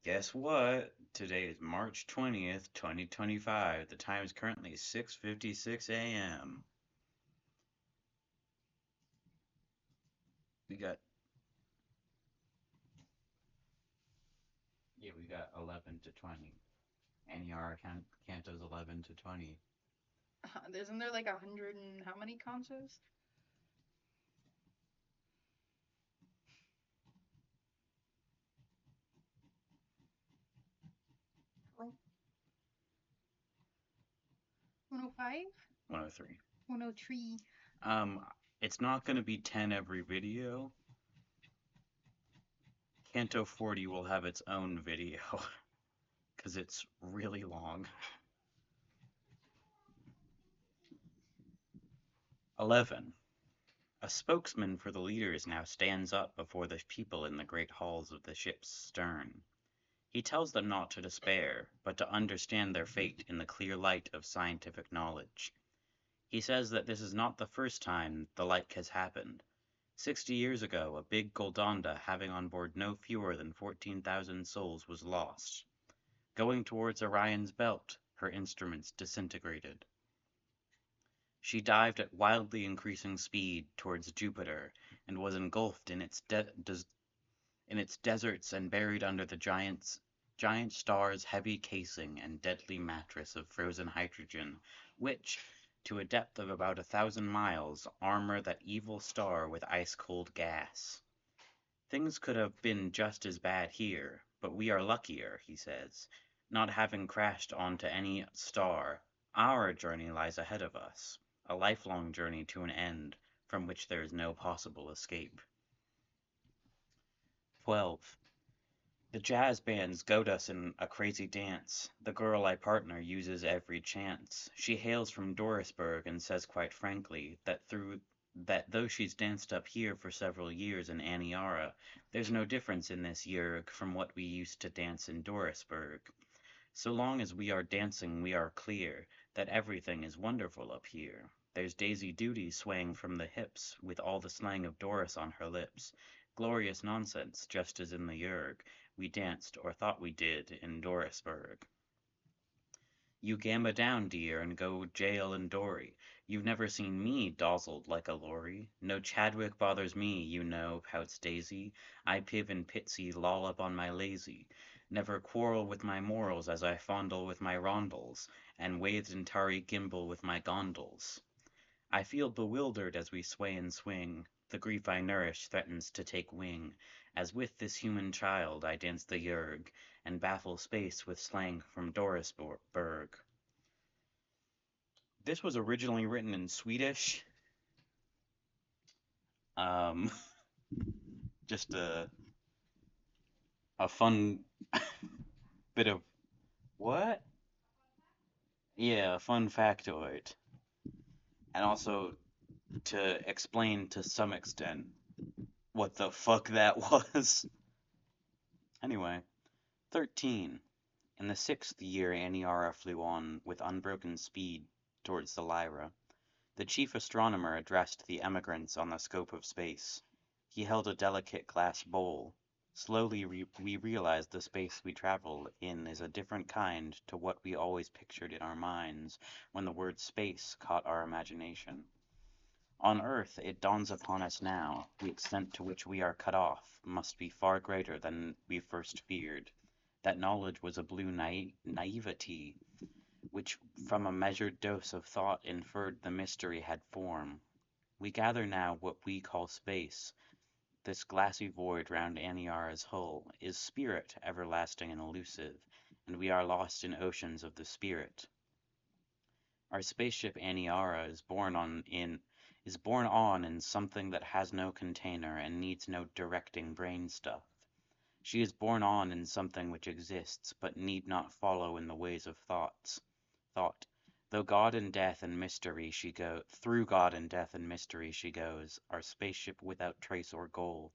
Guess what? Today is March 20th, 2025. The time is currently 6:56 a.m. We got we got 11 to 20. Aniara cantos 11 to 20. Isn't there like 100 and how many consoles? Like 105? 103. 103. Um, it's not going to be 10 every video. Canto 40 will have its own video because it's really long. 11. A spokesman for the leaders now stands up before the people in the great halls of the ship's stern. He tells them not to despair, but to understand their fate in the clear light of scientific knowledge. He says that this is not the first time the like has happened. 60 years ago, a big Golconda having on board no fewer than 14,000 souls was lost. Going towards Orion's belt, her instruments disintegrated. She dived at wildly increasing speed towards Jupiter and was engulfed in its deserts and buried under the giant star's heavy casing and deadly mattress of frozen hydrogen, which, to a depth of about 1,000 miles, armor that evil star with ice-cold gas. Things could have been just as bad here, but we are luckier, he says, not having crashed onto any star. Our journey lies ahead of us, a lifelong journey to an end, from which there is no possible escape. 12. The jazz bands goad us in a crazy dance. The girl I partner uses every chance. She hails from Dorisburg and says quite frankly that though she's danced up here for several years in Aniara, there's no difference in this yerg from what we used to dance in Dorisburg. So long as we are dancing we are clear that everything is wonderful up here. There's Daisy Duty swaying from the hips, with all the slang of Doris on her lips. Glorious nonsense, just as in the yerg we danced, or thought we did, in Dorisburg. You gamba down, dear, and go jail and dory. You've never seen me dazzled like a lorry. No Chadwick bothers me, you know, pouts Daisy. I piv and pitsy loll up on my lazy. Never quarrel with my morals as I fondle with my rondels, and wathed in tarry gimble with my gondols. I feel bewildered as we sway and swing. The grief I nourish threatens to take wing, as with this human child I dance the yerg, and baffle space with slang from Dorisburg. This was originally written in Swedish. Um, just a fun bit of what? Yeah, a fun factoid, and also to explain to some extent what the fuck that was. Anyway, 13. In the sixth year Aniara flew on with unbroken speed towards the Lyra. The chief astronomer addressed the emigrants on the scope of space. He held a delicate glass bowl. Slowly we realized the space we travel in is a different kind to what we always pictured in our minds when the word space caught our imagination. On Earth it dawns upon us now, the extent to which we are cut off must be far greater than we first feared. That knowledge was a blue naivety which from a measured dose of thought inferred the mystery had form. We gather now what we call space. This glassy void round Aniara's hull is spirit everlasting and elusive, and we are lost in oceans of the spirit. Our spaceship Aniara is born on in something that has no container and needs no directing brain stuff. She is born on in something which exists, but need not follow in the ways of thought. Though God and death and mystery she go through God and death and mystery she goes, our spaceship without trace or goal.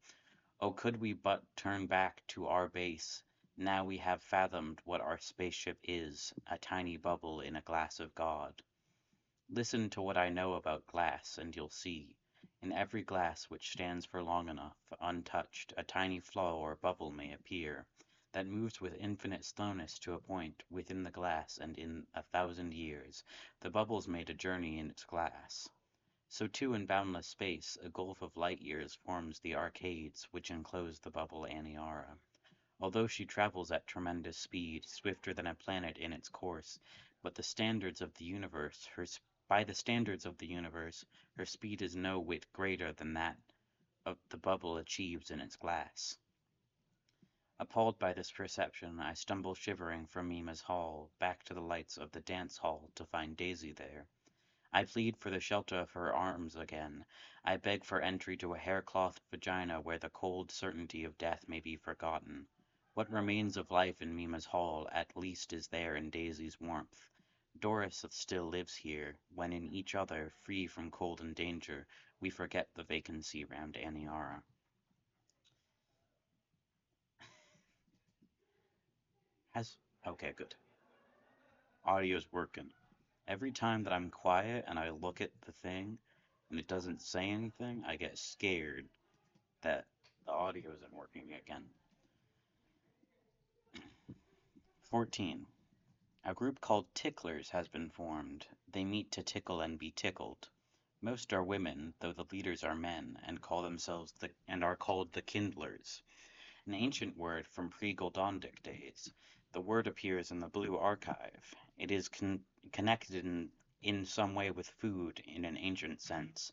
Oh, could we but turn back to our base, now we have fathomed what our spaceship is, a tiny bubble in a glass of God. Listen to what I know about glass, and you'll see. In every glass which stands for long enough, untouched, a tiny flaw or bubble may appear. that moves with infinite slowness to a point within the glass, and in 1,000 years the bubbles made a journey in its glass. So too in boundless space a gulf of light years forms the arcades which enclose the bubble Aniara. Although she travels at tremendous speed, swifter than a planet in its course, but the standards of the universe, by the standards of the universe, her speed is no whit greater than that of the bubble achieves in its glass. Appalled by this perception, I stumble shivering from Mima's hall, back to the lights of the dance hall to find Daisy there. I plead for the shelter of her arms again. I beg for entry to a haircloth vagina where the cold certainty of death may be forgotten. What remains of life in Mima's hall at least is there in Daisy's warmth. Doris still lives here, when in each other, free from cold and danger, we forget the vacancy round Aniara. Has okay, good. Audio's working. Every time that I'm quiet and I look at the thing and it doesn't say anything, I get scared that the audio isn't working again. 14. A group called Ticklers has been formed. They meet to tickle and be tickled. Most are women, though the leaders are men, and call themselves and are called the Kindlers, an ancient word from pre-Goldondic days. The word appears in the Blue Archive. It is connected in some way with food in an ancient sense,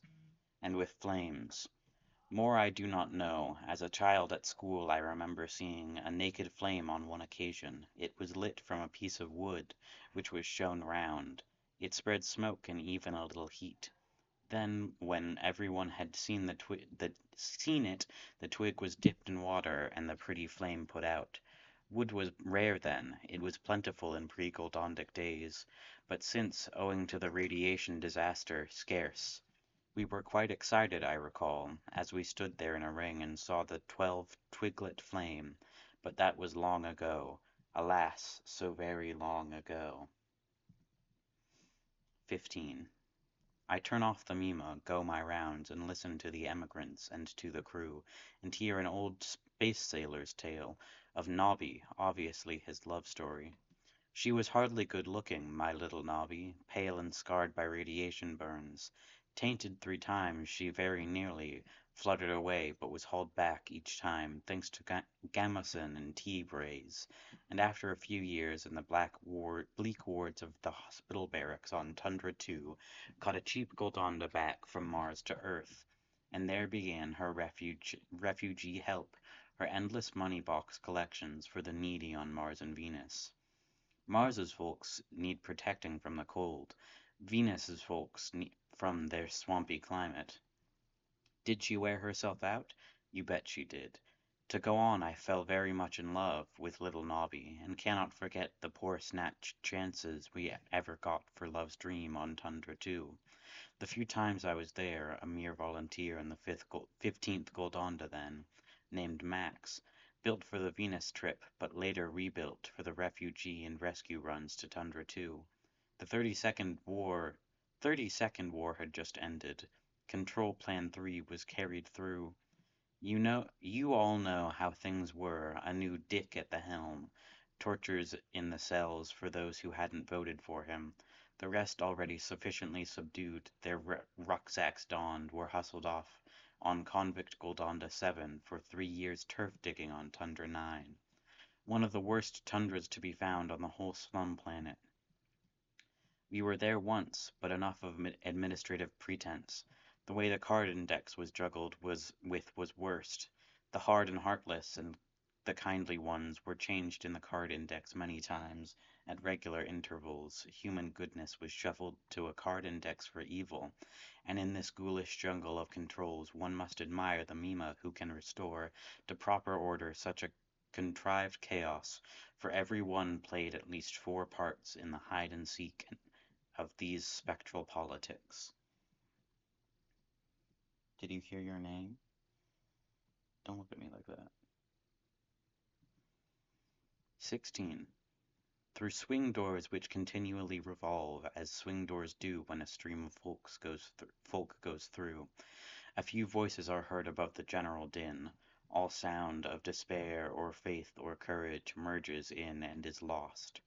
and with flames. More I do not know. As a child at school I remember seeing a naked flame on one occasion. It was lit from a piece of wood, which was shown round. It spread smoke and even a little heat. Then, when everyone had seen it, the twig was dipped in water and the pretty flame put out. Wood was rare then, it was plentiful in pre-Goldondic days, but since, owing to the radiation disaster, scarce. We were quite excited, I recall, as we stood there in a ring and saw the 12 twiglet flame, but that was long ago. Alas, so very long ago. 15. I turn off the Mima, go my rounds, and listen to the emigrants and to the crew, and hear an old space sailor's tale of Nobby, obviously his love story. She was hardly good looking, my little Nobby, pale and scarred by radiation burns. Tainted 3 times, she very nearly fluttered away, but was hauled back each time, thanks to Gamosin and T-Braze, and after a few years in the bleak wards of the hospital barracks on Tundra 2, got a cheap Goldonda back from Mars to Earth, and there began her refugee help, her endless money box collections for the needy on Mars and Venus. Mars's folks need protecting from the cold. Venus's folks need from their swampy climate. Did she wear herself out? You bet she did. To go on, I fell very much in love with little Nobby, and cannot forget the poor snatched chances we ever got for Love's Dream on Tundra 2. The few times I was there, a mere volunteer in the 15th Goldonda then, named Max, built for the Venus trip, but later rebuilt for the refugee and rescue runs to Tundra 2. The 32nd War had just ended. Control Plan 3 was carried through. You all know how things were, a new Dick at the helm, tortures in the cells for those who hadn't voted for him. The rest already sufficiently subdued, their rucksacks donned, were hustled off on convict Goldonda 7 for 3 years turf digging on Tundra 9, one of the worst tundras to be found on the whole slum planet. We were there once, but enough of administrative pretense. The way the card index was juggled was worst. The hard and heartless and the kindly ones were changed in the card index many times, at regular intervals. Human goodness was shuffled to a card index for evil, and in this ghoulish jungle of controls one must admire the Mima who can restore to proper order such a contrived chaos, for every one played at least 4 parts in the hide and seek of these spectral politics. Did you hear your name? Don't look at me like that. 16. Through swing doors which continually revolve, as swing doors do when a stream of folk goes through, a few voices are heard above the general din. All sound of despair or faith or courage merges in and is lost,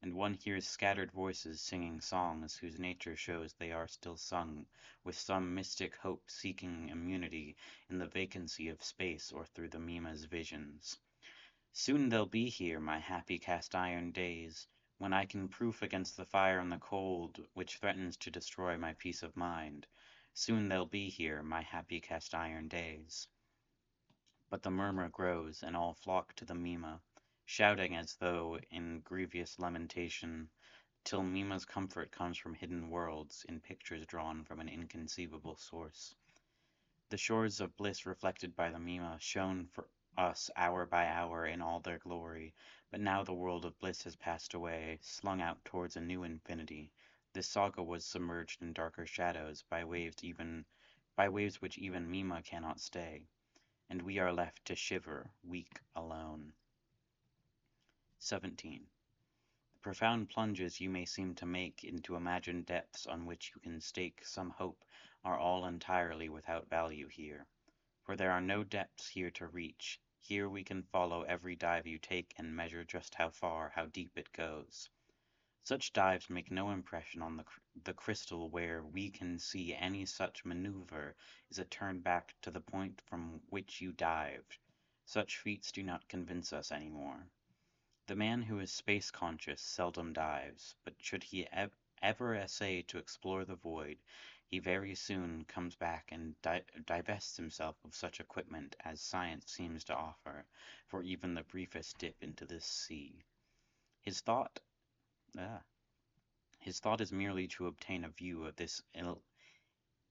and one hears scattered voices singing songs whose nature shows they are still sung with some mystic hope seeking immunity in the vacancy of space or through the Mima's visions. Soon they'll be here, my happy cast iron days, when I can proof against the fire and the cold which threatens to destroy my peace of mind. Soon they'll be here, my happy cast iron days. But the murmur grows, and all flock to the Mima, shouting as though in grievous lamentation, till Mima's comfort comes from hidden worlds, in pictures drawn from an inconceivable source. The shores of bliss reflected by the Mima shone for us hour by hour in all their glory, but now the world of bliss has passed away, slung out towards a new infinity. This saga was submerged in darker shadows by waves which even Mima cannot stay, and we are left to shiver, weak, alone. 17. The profound plunges you may seem to make into imagined depths on which you can stake some hope are all entirely without value here. For there are no depths here to reach. Here we can follow every dive you take and measure just how far, how deep it goes. Such dives make no impression on the crystal where we can see any such maneuver is a turn back to the point from which you dived. Such feats do not convince us any more. The man who is space conscious seldom dives, but should he ever essay to explore the void, he very soon comes back and divests himself of such equipment as science seems to offer for even the briefest dip into this sea. His thought, ah, his thought is merely to obtain a view of this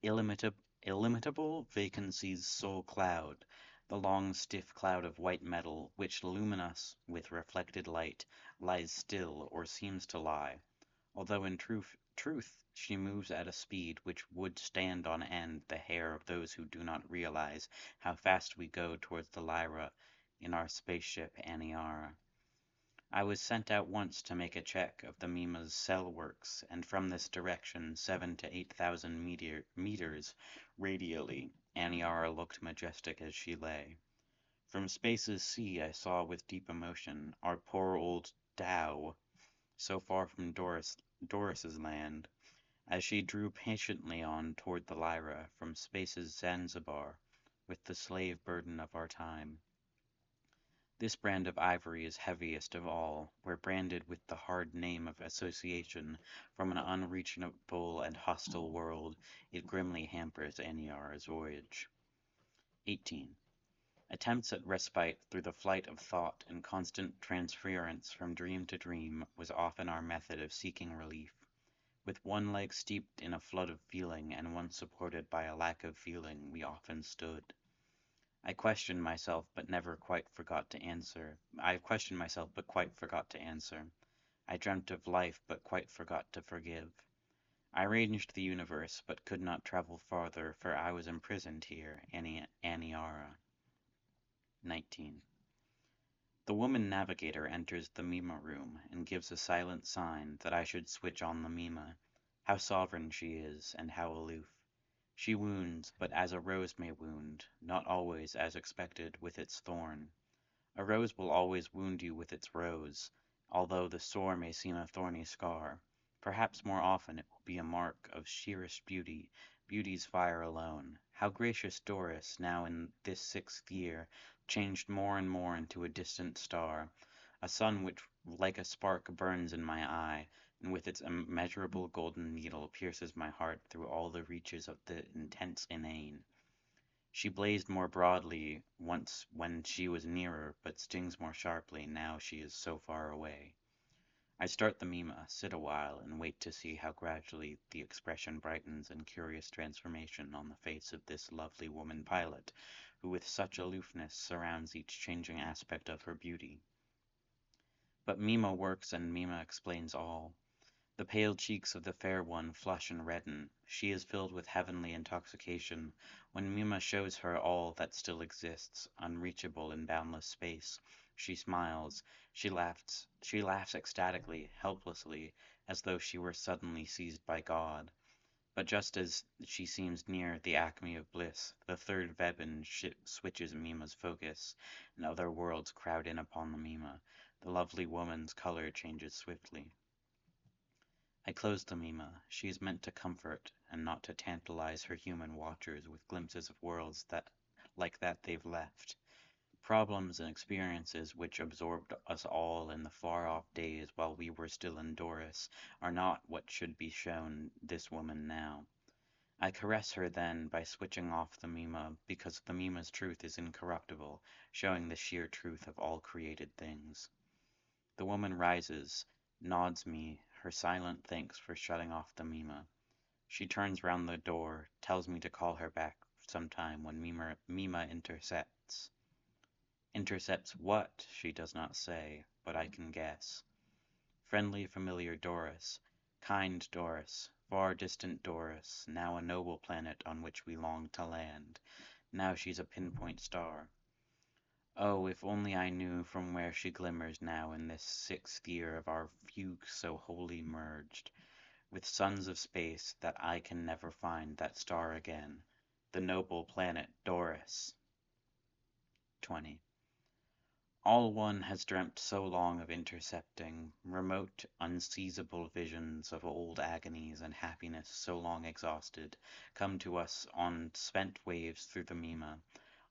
illimitable vacancy's sole cloud, the long stiff cloud of white metal which, luminous with reflected light, lies still or seems to lie, although in truth she moves at a speed which would stand on end the hair of those who do not realize how fast we go towards the Lyra in our spaceship Aniara. I was sent out once to make a check of the Mima's cell works, and from this direction, 7 to 8,000 meters radially, Aniara looked majestic as she lay. From space's sea I saw with deep emotion our poor old Tao, so far from Doris's land, as she drew patiently on toward the Lyra from space's Zanzibar, with the slave burden of our time. This brand of ivory is heaviest of all, where branded with the hard name of association from an unreachable and hostile world, it grimly hampers Aniara's voyage. 18. Attempts at respite through the flight of thought and constant transference from dream to dream was often our method of seeking relief. With one leg steeped in a flood of feeling and one supported by a lack of feeling, we often stood. I questioned myself, but never quite forgot to answer. I questioned myself, but quite forgot to answer. I dreamt of life, but quite forgot to forgive. I ranged the universe, but could not travel farther, for I was imprisoned here, Aniara. 19. The woman navigator enters the Mima room and gives a silent sign that I should switch on the Mima. How sovereign she is, and how aloof. She wounds, but as a rose may wound, not always as expected with its thorn. A rose will always wound you with its rose, although the sore may seem a thorny scar. Perhaps more often it will be a mark of sheerest beauty, beauty's fire alone. How gracious Doris, now in this 6th year, changed more and more into a distant star, a sun which like a spark burns in my eye, and with its immeasurable golden needle pierces my heart through all the reaches of the intense inane. She blazed more broadly once when she was nearer, but stings more sharply now she is so far away. I start the Mima, sit awhile, and wait to see how gradually the expression brightens in curious transformation on the face of this lovely woman pilot, who with such aloofness surrounds each changing aspect of her beauty. But Mima works and Mima explains all. The pale cheeks of the fair one flush and redden. She is filled with heavenly intoxication when Mima shows her all that still exists, unreachable in boundless space. She smiles, she laughs ecstatically, helplessly, as though she were suddenly seized by God. But just as she seems near the acme of bliss, the third Vebin switches Mima's focus, and other worlds crowd in upon the Mima. The lovely woman's color changes swiftly. I close the Mima. She is meant to comfort, and not to tantalize her human watchers with glimpses of worlds that, like that they've left. Problems and experiences which absorbed us all in the far off days while we were still in Doris are not what should be shown this woman now. I caress her then by switching off the Mima, because the Mima's truth is incorruptible, showing the sheer truth of all created things. The woman rises, nods me her silent thanks for shutting off the Mima. She turns round the door, tells me to call her back sometime when Mima intercepts. Intercepts what, she does not say, but I can guess. Friendly, familiar Doris, kind Doris, far distant Doris, now a noble planet on which we long to land. Now she's a pinpoint star. Oh, if only I knew from where she glimmers now in this sixth year of our fugue so wholly merged, with suns of space, that I can never find that star again. The noble planet Doris. 20. All one has dreamt so long of intercepting, remote, unseizable visions of old agonies and happiness so long exhausted, come to us on spent waves through the Mima.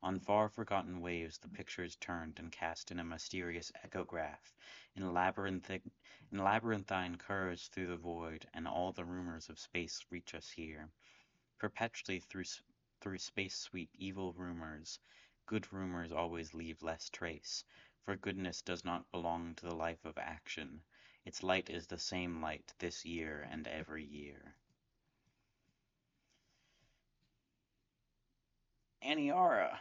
On far forgotten waves the pictures turned and cast in a mysterious echograph, in labyrinthine curves through the void, and all the rumors of space reach us here. Perpetually through space sweep evil rumors. Good rumors always leave less trace, for goodness does not belong to the life of action. Its light is the same light this year and every year. Aniara!